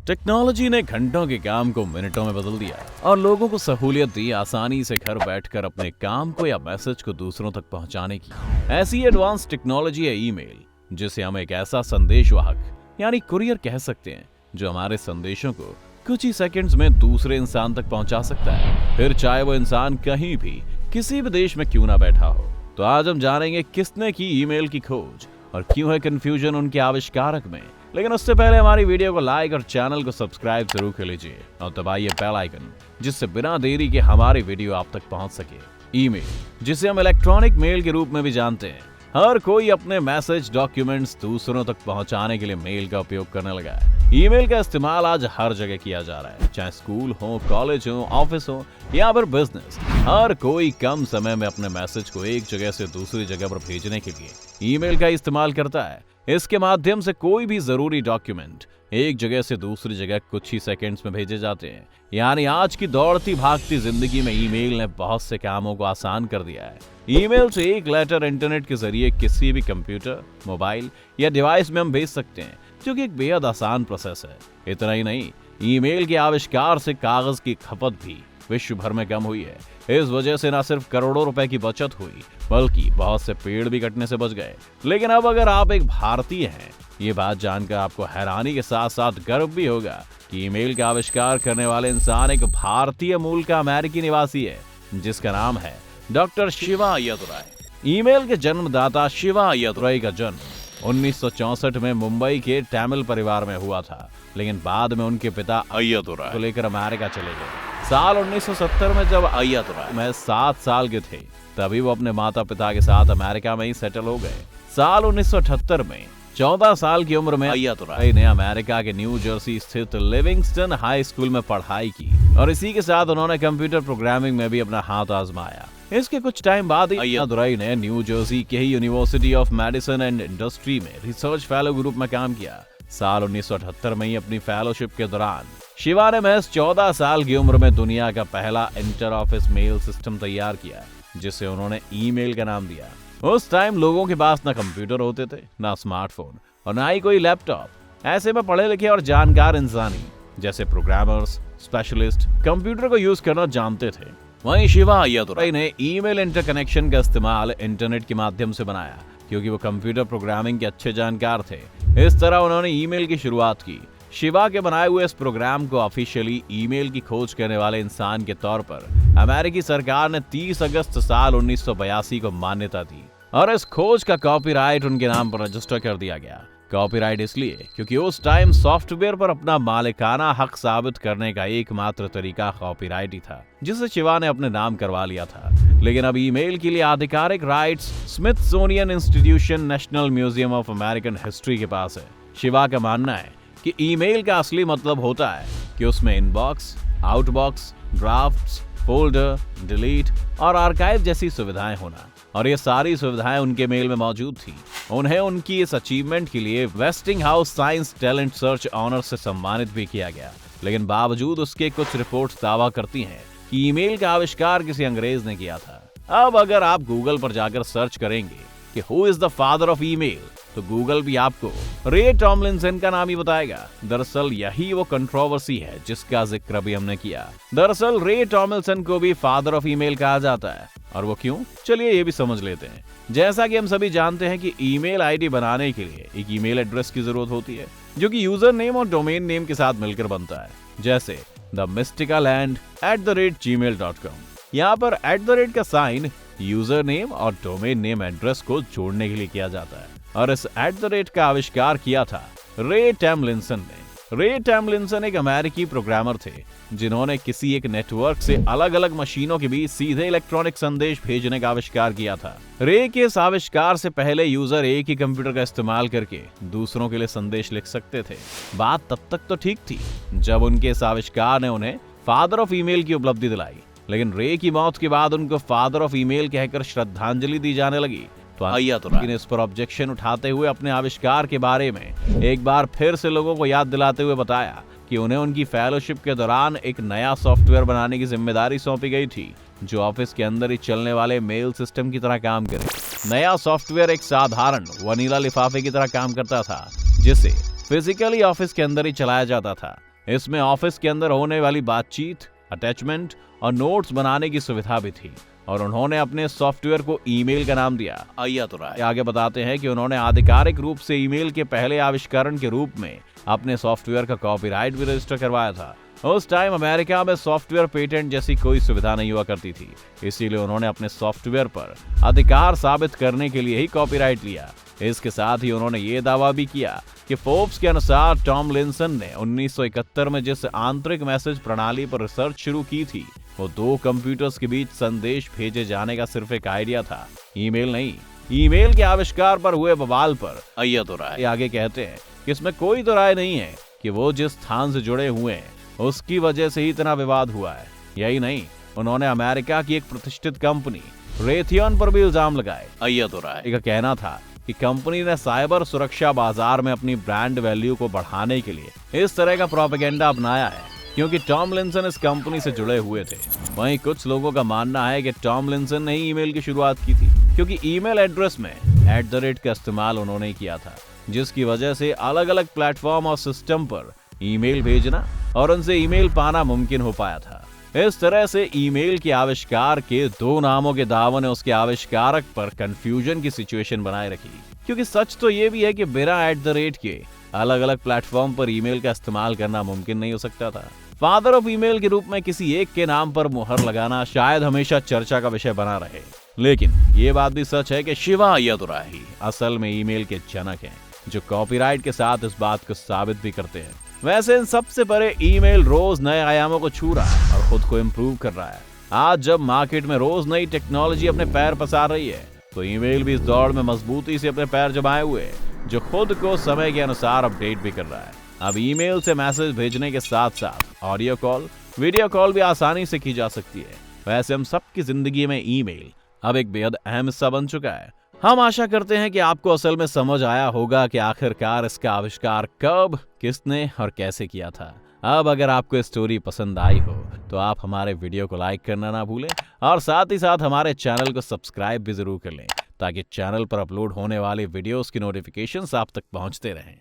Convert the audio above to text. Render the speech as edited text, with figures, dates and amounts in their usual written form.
Technology ने घंटों के काम को मिनटों में बदल दिया और लोगों को सहूलियत दी आसानी से घर बैठकर अपने काम को या मैसेज को दूसरों तक पहुंचाने की। ऐसी एडवांस टेक्नोलॉजी है ईमेल, जिसे हम एक ऐसा संदेशवाहक यानी कुरियर कह सकते हैं जो हमारे संदेशों को कुछ ही सेकंड्स में दूसरे इंसान तक पहुंचा सकता है, फिर चाहे वो इंसान कहीं भी किसी भी देश में क्यों ना बैठा हो। तो आज हम जानेंगे किसने की ईमेल की खोज और क्यों है कंफ्यूजन उनके आविष्कारक में। लेकिन उससे पहले हमारी वीडियो को लाइक और चैनल को सब्सक्राइब जरूर कर लीजिए और दबाइए बेल आइकन, जिससे बिना देरी के हमारी वीडियो आप तक पहुंच सके। ईमेल, जिसे हम इलेक्ट्रॉनिक मेल के रूप में भी जानते हैं, हर कोई अपने मैसेज डॉक्यूमेंट्स दूसरों तक पहुंचाने के लिए मेल का उपयोग करने लगा है। ईमेल का इस्तेमाल आज हर जगह किया जा रहा है, चाहे स्कूल हो, कॉलेज हो, ऑफिस हो या फिर बिजनेस। हर कोई कम समय में अपने मैसेज को एक जगह से दूसरी जगह पर भेजने के लिए ईमेल का इस्तेमाल करता है। इसके माध्यम से कोई भी जरूरी डॉक्यूमेंट एक जगह से दूसरी जगह कुछ ही सेकंड्स में भेजे जाते हैं। यानी आज की दौड़ती भागती जिंदगी में ईमेल ने बहुत से कामों को आसान कर दिया है। ईमेल से एक लेटर इंटरनेट के जरिए किसी भी कंप्यूटर, मोबाइल या डिवाइस में हम भेज सकते हैं, जो कि एक बेहद आसान प्रोसेस है। इतना ही नहीं, ईमेल के आविष्कार से कागज की खपत भी विश्व भर में कम हुई है। इस वजह से न सिर्फ करोड़ों रुपए की बचत हुई, बल्कि बहुत से पेड़ भी कटने से बच गए। लेकिन अब अगर आप एक भारतीय हैं, ये बात जानकर आपको हैरानी के साथ साथ गर्व भी होगा कि ईमेल का आविष्कार करने वाले इंसान एक भारतीय मूल का अमेरिकी निवासी है, जिसका नाम है डॉक्टर शिवा अय्यदुराय। ईमेल के जन्मदाता शिवा अय्यदुराय का जन्म 1964 में मुंबई के तमिल परिवार में हुआ था, लेकिन बाद में उनके पिता अय्यदुराय को लेकर अमेरिका चले गए। साल 1970 में जब अय्यदुराय में 7 साल के थे, तभी वो अपने माता पिता के साथ अमेरिका में ही सेटल हो गए। साल 1978 में 14 साल की उम्र में अय्यदुराय ने अमेरिका के न्यू जर्सी स्थित लिविंगस्टन हाई स्कूल में पढ़ाई की और इसी के साथ उन्होंने कंप्यूटर प्रोग्रामिंग में भी अपना हाथ आजमाया। इसके कुछ टाइम बाद अय्यदुराय ने न्यू जर्सी के ही university of medicine and industry में रिसर्च फेलो के रूप में काम किया। साल 1978 में ही अपनी फेलोशिप के दौरान शिवा ने महज 14 साल की उम्र में दुनिया का पहला इंटर ऑफिस मेल सिस्टम तैयार किया, जिसे उन्होंने ईमेल का नाम दिया। उस टाइम लोगों के पास ना कंप्यूटर होते थे, ना स्मार्टफोन और ना ही कोई लैपटॉप। ऐसे में पढ़े लिखे और जानकार इंसान ही जैसे प्रोग्रामर्स, स्पेशलिस्ट कंप्यूटर को यूज करना जानते थे। वहीं शिवा अय्यदुराय ने ईमेल इंटरकनेक्शन का इस्तेमाल इंटरनेट के माध्यम से बनाया, क्योंकि वो कंप्यूटर प्रोग्रामिंग के अच्छे जानकार थे। इस तरह उन्होंने ईमेल की शुरुआत की। शिवा के बनाए हुए इस प्रोग्राम को ऑफिशियली ईमेल की खोज करने वाले इंसान के तौर पर अमेरिकी सरकार ने 30 अगस्त साल 1982 को मान्यता दी और इस खोज का कॉपीराइट उनके नाम पर रजिस्टर कर दिया गया। कॉपीराइट इसलिए क्योंकि उस टाइम सॉफ्टवेयर पर अपना मालिकाना हक साबित करने का एकमात्र तरीका कॉपीराइट ही था, जिसे शिवा ने अपने नाम करवा लिया था। लेकिन अब ईमेल के लिए आधिकारिक rights Smithsonian institution national museum of American history के पास है। शिवा का मानना है कि ईमेल का असली मतलब होता है कि उसमें inbox, outbox, drafts, folder, delete और आर्काइव जैसी सुविधाएं होना, और ये सारी सुविधाएं उनके मेल में मौजूद थी। उन्हें उनकी इस अचीवमेंट के लिए Westinghouse Science Talent Search honour से सम्मानित भी किया गया। लेकिन बावजूद उसके कुछ रिपोर्ट्स दावा करती हैं कि ईमेल का आविष्कार किसी अंग्रेज ने किया था। अब अगर आप गूगल पर जाकर सर्च करेंगे कि who is the father of email, तो गूगल भी आपको रे टॉमलिंसन का नाम ही बताएगा। दरअसल यही वो कंट्रोवर्सी है जिसका जिक्र भी हमने किया। दरअसल रे टॉमलिंसन को भी फादर ऑफ ईमेल कहा जाता है, और वो क्यों, चलिए ये भी समझ लेते हैं। जैसा कि हम सभी जानते हैं कि ईमेल आईडी बनाने के लिए एक ईमेल एड्रेस की जरूरत होती है, जो कि यूजर नेम और डोमेन नेम के साथ मिलकर बनता है, जैसे themysticaland@gmail.com। यहाँ पर @ का साइन यूजर नेम और डोमेन नेम एड्रेस को जोड़ने के लिए किया जाता है, और इस @ का आविष्कार किया था रे टॉमलिंसन ने। रे टॉमलिंसन एक अमेरिकी प्रोग्रामर थे, जिन्होंने किसी एक नेटवर्क से अलग अलग मशीनों के बीच सीधे इलेक्ट्रॉनिक संदेश भेजने का आविष्कार किया था। रे के इस आविष्कार से पहले यूजर एक ही कंप्यूटर का इस्तेमाल करके दूसरों के लिए संदेश लिख सकते थे। बात तब तक तो ठीक थी जब उनके इस आविष्कार ने उन्हें फादर ऑफ ईमेल की उपलब्धि दिलाई, लेकिन रे की मौत के बाद उनको फादर ऑफ ईमेल कहकर श्रद्धांजलि दी जाने लगी। तो अय्यदुराय ने इस पर ऑब्जेक्शन उठाते हुए अपने आविष्कार के बारे में एक बार फिर से लोगों को याद दिलाते हुए बताया कि उन्हें उनकी फेलोशिप के दौरान एक नया सॉफ्टवेयर बनाने की जिम्मेदारी सौंपी गई थी, जो ऑफिस के अंदर ही चलने वाले मेल सिस्टम की तरह काम करे। नया सॉफ्टवेयर एक साधारण वनीला लिफाफे की तरह काम करता था, जिसे फिजिकली ऑफिस के अंदर ही चलाया जाता था। इसमें ऑफिस के अंदर होने वाली बातचीत, अटैचमेंट और नोट्स बनाने की सुविधा भी थी और उन्होंने अपने सॉफ्टवेयर को ईमेल का नाम दिया अय्यातुराय। आगे बताते हैं कि उन्होंने आधिकारिक रूप से ईमेल के पहले आविष्करण के रूप में अपने सॉफ्टवेयर का कॉपीराइट भी रजिस्टर करवाया था। उस टाइम अमेरिका में सॉफ्टवेयर पेटेंट जैसी कोई सुविधा नहीं हुआ करती थी, इसीलिए उन्होंने अपने सॉफ्टवेयर पर अधिकार साबित करने के लिए ही कॉपीराइट लिया। इसके साथ ही उन्होंने ये दावा भी किया कि फोर्ब्स के अनुसार टॉमलिंसन ने 1971 में जिस आंतरिक मैसेज प्रणाली पर रिसर्च शुरू की थी वो 2 कंप्यूटर्स के बीच संदेश भेजे जाने का सिर्फ एक आइडिया था, ईमेल नहीं। ईमेल के आविष्कार पर हुए बवाल पर अय्यातुराय आगे कहते हैं कि इसमें कोई तो राय नहीं है कि वो जिस स्थान से जुड़े हुए हैं उसकी वजह से ही इतना विवाद हुआ है। यही नहीं, उन्होंने अमेरिका की एक प्रतिष्ठित कंपनी रेथियन पर भी इल्जाम लगाए। अय्यातुराय का कहना था कि कंपनी ने साइबर सुरक्षा बाजार में अपनी ब्रांड वैल्यू को बढ़ाने के लिए इस तरह का प्रोपेगेंडा अपनाया है क्योंकि टॉमलिंसन इस कंपनी से जुड़े हुए थे। वहीं कुछ लोगों का मानना है कि टॉमलिंसन ने ही ईमेल की शुरुआत की थी क्योंकि ईमेल एड्रेस में @ का इस्तेमाल उन्होंने ही किया था, जिसकी वजह से अलग अलग प्लेटफॉर्म और सिस्टम पर ईमेल भेजना और उनसे ईमेल पाना मुमकिन हो पाया था। इस तरह से ईमेल के आविष्कार के 2 नामों के दावों ने उसके आविष्कारक पर कंफ्यूजन की सिचुएशन बनाए रखी, क्योंकि सच तो ये भी है कि बिना @ के अलग अलग प्लेटफॉर्म पर ईमेल का इस्तेमाल करना मुमकिन नहीं हो सकता था। फादर ऑफ ईमेल के रूप में किसी एक के नाम पर मुहर लगाना शायद हमेशा चर्चा का विषय बना रहे, लेकिन ये बात भी सच है कि शिवा अय्यातुराय ही असल में ईमेल के जनक हैं, जो कॉपीराइट के साथ इस बात को साबित भी करते हैं। वैसे इन सबसे परे ईमेल रोज नए आयामों को छू रहा है और खुद को इम्प्रूव कर रहा है। आज जब मार्केट में रोज नई टेक्नोलॉजी अपने पैर पसार रही है तो ईमेल भी इस दौड़ में मजबूती से अपने पैर जमाए हुए है, जो खुद को समय के अनुसार अपडेट भी कर रहा है। अब ईमेल से मैसेज भेजने के साथ साथ ऑडियो कॉल, वीडियो कॉल भी आसानी से की जा सकती है। वैसे हम सबकी जिंदगी में ईमेल अब एक बेहद अहम हिस्सा बन चुका है। हम आशा करते हैं कि आपको असल में समझ आया होगा कि आखिरकार इसका आविष्कार कब, किसने और कैसे किया था। अब अगर आपको स्टोरी पसंद आई हो तो आप हमारे वीडियो को लाइक करना ना भूलें और साथ ही साथ हमारे चैनल को सब्सक्राइब भी जरूर कर लें ताकि चैनल पर अपलोड होने वाली वीडियोस की नोटिफिकेशंस आप तक पहुंचते रहें।